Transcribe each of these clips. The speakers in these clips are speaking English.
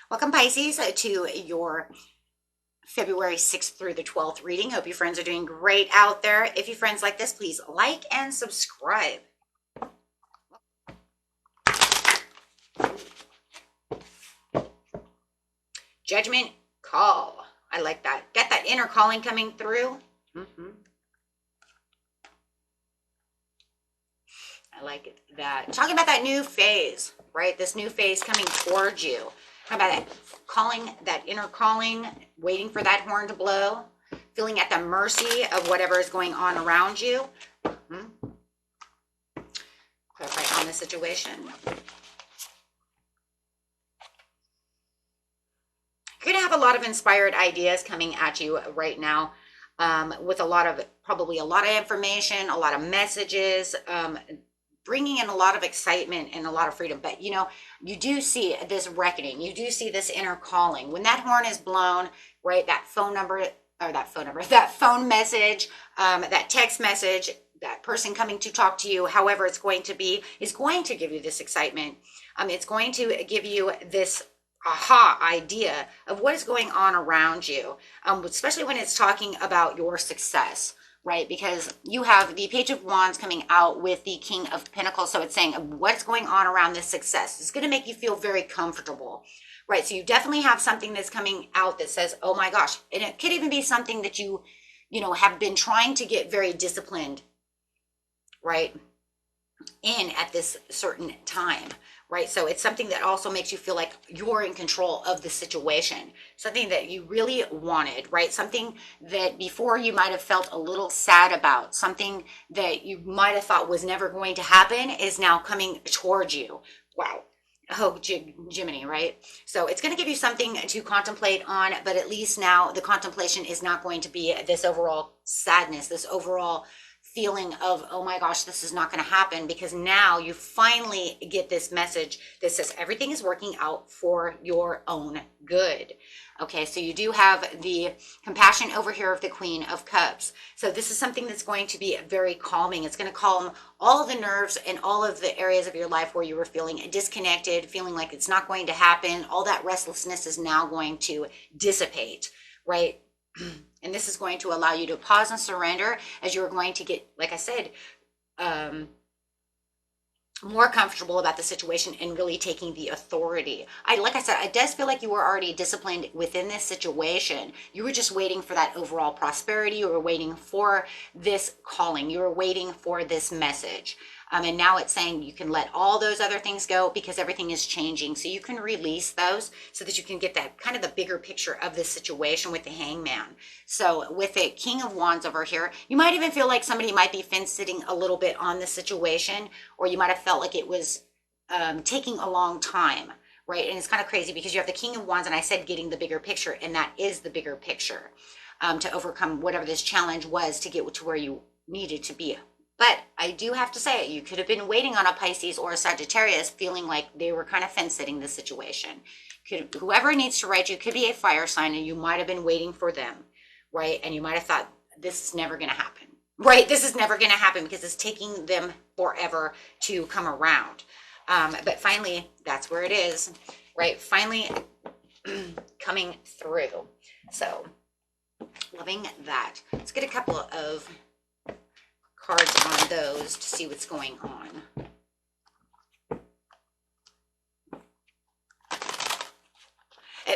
Welcome, Pisces, to your February 6th through the 12th reading. Hope you friends are doing great out there. If you friends like this, please like and subscribe. Judgment call. I like that. Get that inner calling coming through. I like that. Talking about that new phase, right? This new phase coming towards you. Talking about that calling, that inner calling, waiting for that horn to blow, feeling at the mercy of whatever is going on around you. Clarify on the situation. You're going to have a lot of inspired ideas coming at you right now, with probably a lot of information, a lot of messages, bringing in a lot of excitement and a lot of freedom. But you do see this reckoning. You do see this inner calling. When that horn is blown, right, that phone message, that text message, that person coming to talk to you, however it's going to be, is going to give you this excitement. It's going to give you this aha idea of what is going on around you, especially when it's talking about your success, right? Because you have the Page of Wands coming out with the King of Pentacles. So it's saying what's going on around this success. It's going to make you feel very comfortable, right? So you definitely have something that's coming out that says, oh my gosh. And it could even be something that you have been trying to get very disciplined, right, in at this certain time, right? So it's something that also makes you feel like you're in control of the situation, something that you really wanted, right? Something that before you might have felt a little sad about, something that you might have thought was never going to happen is now coming towards you. Wow. Oh, Jiminy, right? So it's going to give you something to contemplate on, but at least now the contemplation is not going to be this overall sadness, this overall feeling of, oh my gosh, this is not going to happen, because now you finally get this message that says everything is working out for your own good. Okay, so you do have the compassion over here of the Queen of Cups. So this is something that's going to be very calming. It's going to calm all of the nerves and all of the areas of your life where you were feeling disconnected, feeling like it's not going to happen. All that restlessness is now going to dissipate, right? And this is going to allow you to pause and surrender as you're going to get, like I said, more comfortable about the situation and really taking the authority. Like I said, it does feel like you were already disciplined within this situation. You were just waiting for that overall prosperity. You were waiting for this calling. You were waiting for this message. And now it's saying you can let all those other things go because everything is changing. So you can release those so that you can get that kind of the bigger picture of this situation with the Hangman. So with the King of Wands over here, you might even feel like somebody might be fence-sitting a little bit on the situation, or you might have felt like it was taking a long time, right? And it's kind of crazy because you have the King of Wands, and I said getting the bigger picture, and that is the bigger picture, to overcome whatever this challenge was to get to where you needed to be. But I do have to say, you could have been waiting on a Pisces or a Sagittarius, feeling like they were kind of fence-sitting the situation. Whoever needs to write you could be a fire sign, and you might have been waiting for them, right? And you might have thought, this is never going to happen, right? This is never going to happen because it's taking them forever to come around. But finally, that's where it is, right? Finally coming through. So loving that. Let's get a couple of cards on those to see what's going on.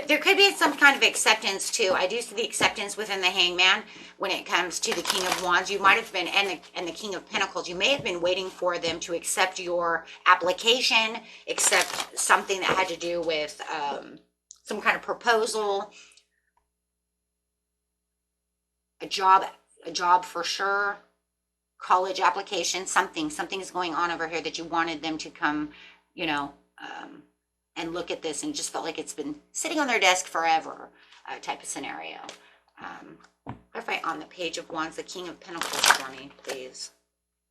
There could be some kind of acceptance too. I do see the acceptance within the Hangman when it comes to the King of Wands. You might have been, and the King of Pentacles, you may have been waiting for them to accept your application, accept something that had to do with some kind of proposal, a job for sure, college application, something is going on over here that you wanted them to come, and look at this, and just felt like it's been sitting on their desk forever, type of scenario. Clarify on the Page of Wands, the King of Pentacles for me, please.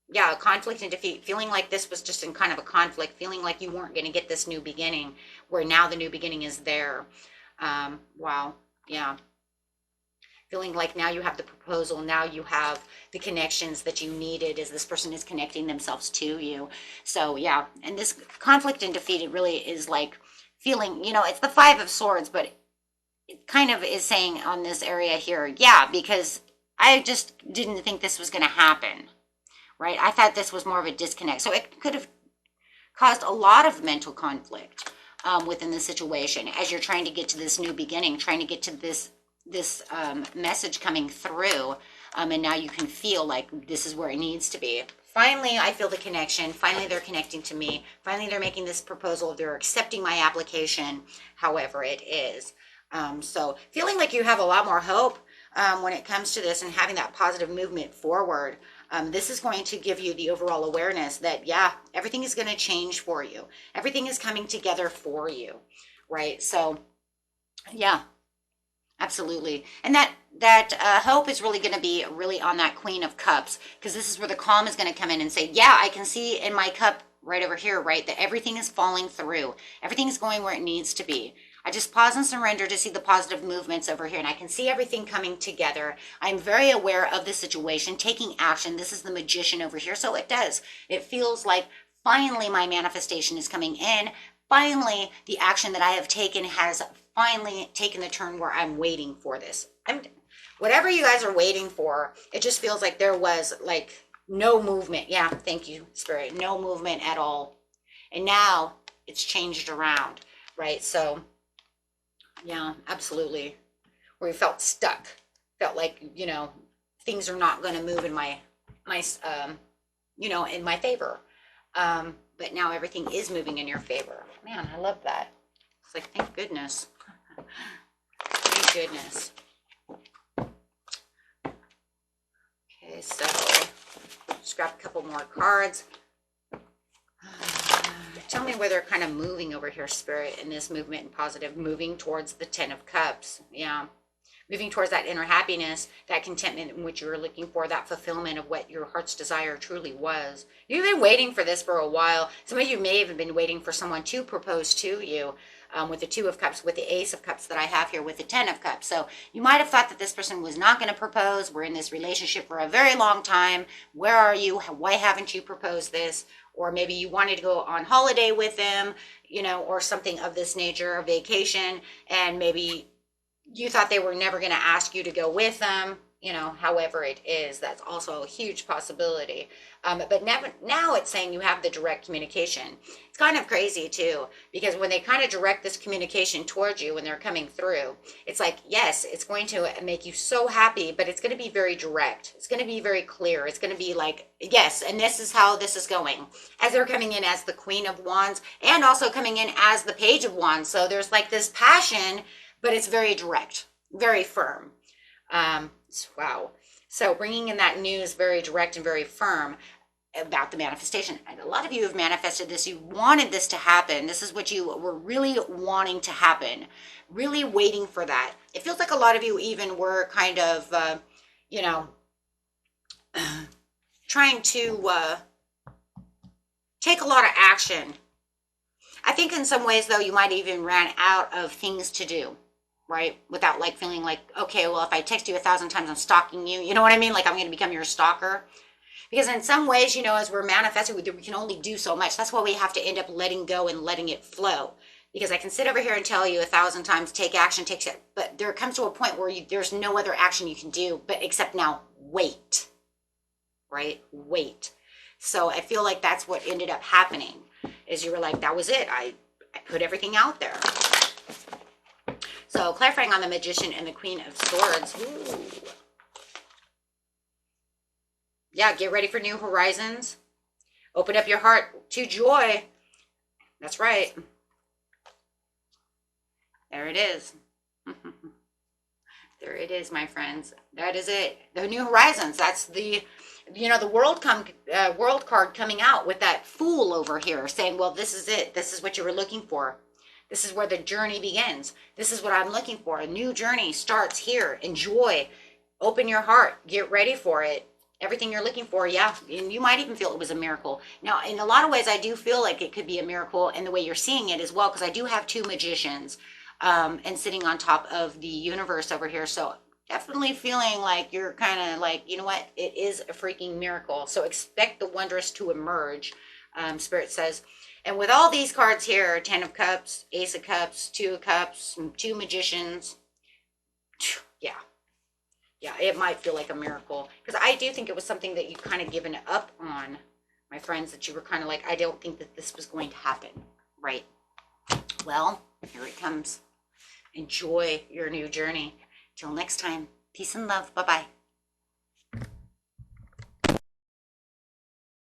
Yeah, conflict and defeat, feeling like this was just in kind of a conflict, feeling like you weren't going to get this new beginning, where now the new beginning is there. Wow, yeah. Feeling like now you have the proposal, now you have the connections that you needed as this person is connecting themselves to you. So yeah, and this conflict and defeat, it really is like feeling, you know, it's the Five of Swords, but it kind of is saying on this area here, yeah, because I just didn't think this was going to happen, right? I thought this was more of a disconnect. So it could have caused a lot of mental conflict within the situation as you're trying to get to this new beginning, trying to get to this message coming through. And now you can feel like this is where it needs to be. Finally, I feel the connection. Finally, they're connecting to me. Finally, they're making this proposal. They're accepting my application, however it is. So feeling like you have a lot more hope when it comes to this and having that positive movement forward. This is going to give you the overall awareness that, yeah, everything is going to change for you. Everything is coming together for you, right? So, yeah, absolutely. And that hope is really going to be really on that Queen of Cups, because this is where the calm is going to come in and say, yeah, I can see in my cup right over here, right, that everything is falling through. Everything is going where it needs to be. I just pause and surrender to see the positive movements over here, and I can see everything coming together. I'm very aware of the situation, taking action. This is the Magician over here, so it does. It feels like finally my manifestation is coming in. Finally, the action that I have taken has finally taken the turn where I'm waiting for this. Whatever you guys are waiting for, it just feels like there was like no movement. Yeah, thank you, Spirit. No movement at all. And now it's changed around, right? So yeah, absolutely. Where you felt stuck, felt like, you know, things are not going to move in my, you know, in my favor. But now everything is moving in your favor. Man, I love that. It's like, thank goodness. Thank goodness. Okay, so just grab a couple more cards. Tell me where they're kind of moving over here, Spirit, in this movement and positive, moving towards the Ten of Cups. Yeah. Moving towards that inner happiness, that contentment in which you were looking for, that fulfillment of what your heart's desire truly was. You've been waiting for this for a while. Some of you may have been waiting for someone to propose to you with the Two of Cups, with the Ace of Cups that I have here, with the Ten of Cups. So you might have thought that this person was not going to propose. We're in this relationship for a very long time. Where are you? Why haven't you proposed this? Or maybe you wanted to go on holiday with them, you know, or something of this nature, a vacation, and maybe you thought they were never going to ask you to go with them, you know, however it is. That's also a huge possibility. But now it's saying you have the direct communication. It's kind of crazy too, because when they kind of direct this communication towards you when they're coming through, it's like, yes, it's going to make you so happy, but it's going to be very direct. It's going to be very clear. It's going to be like, yes, and this is how this is going. As they're coming in as the Queen of Wands and also coming in as the Page of Wands. So there's like this passion, but it's very direct, very firm. Wow. So bringing in that news very direct and very firm about the manifestation. And a lot of you have manifested this. You wanted this to happen. This is what you were really wanting to happen, really waiting for that. It feels like a lot of you even were kind of, you know, trying to take a lot of action. I think in some ways, though, you might even ran out of things to do. Right? Without like feeling like, okay, well, if I text you 1,000 times, I'm stalking you. You know what I mean? Like I'm going to become your stalker. Because in some ways, you know, as we're manifesting, we can only do so much. That's why we have to end up letting go and letting it flow. Because I can sit over here and tell you 1,000 times, take action, take it. But there comes to a point where there's no other action you can do, but except now wait. Right? Wait. So I feel like that's what ended up happening. Is you were like, that was it. I put everything out there. So clarifying on the Magician and the Queen of Swords. Ooh. Yeah, get ready for new horizons. Open up your heart to joy. That's right. There it is. There it is, my friends. That is it. The new horizons. That's the, you know, the world card coming out with that Fool over here saying, well, this is it. This is what you were looking for. This is where the journey begins. This is what I'm looking for. A new journey starts here. Enjoy. Open your heart. Get ready for it. Everything you're looking for, yeah. And you might even feel it was a miracle. Now, in a lot of ways, I do feel like it could be a miracle in the way you're seeing it as well, because I do have two magicians and sitting on top of the universe over here. So definitely feeling like you're kind of like, you know what? It is a freaking miracle. So expect the wondrous to emerge. Spirit says. And with all these cards here, 10 of Cups, Ace of Cups, 2 of Cups, 2 Magicians. Yeah. Yeah, it might feel like a miracle. Because I do think it was something that you kind of given up on, my friends, that you were kind of like, I don't think that this was going to happen. Right. Well, here it comes. Enjoy your new journey. Till next time, peace and love. Bye-bye.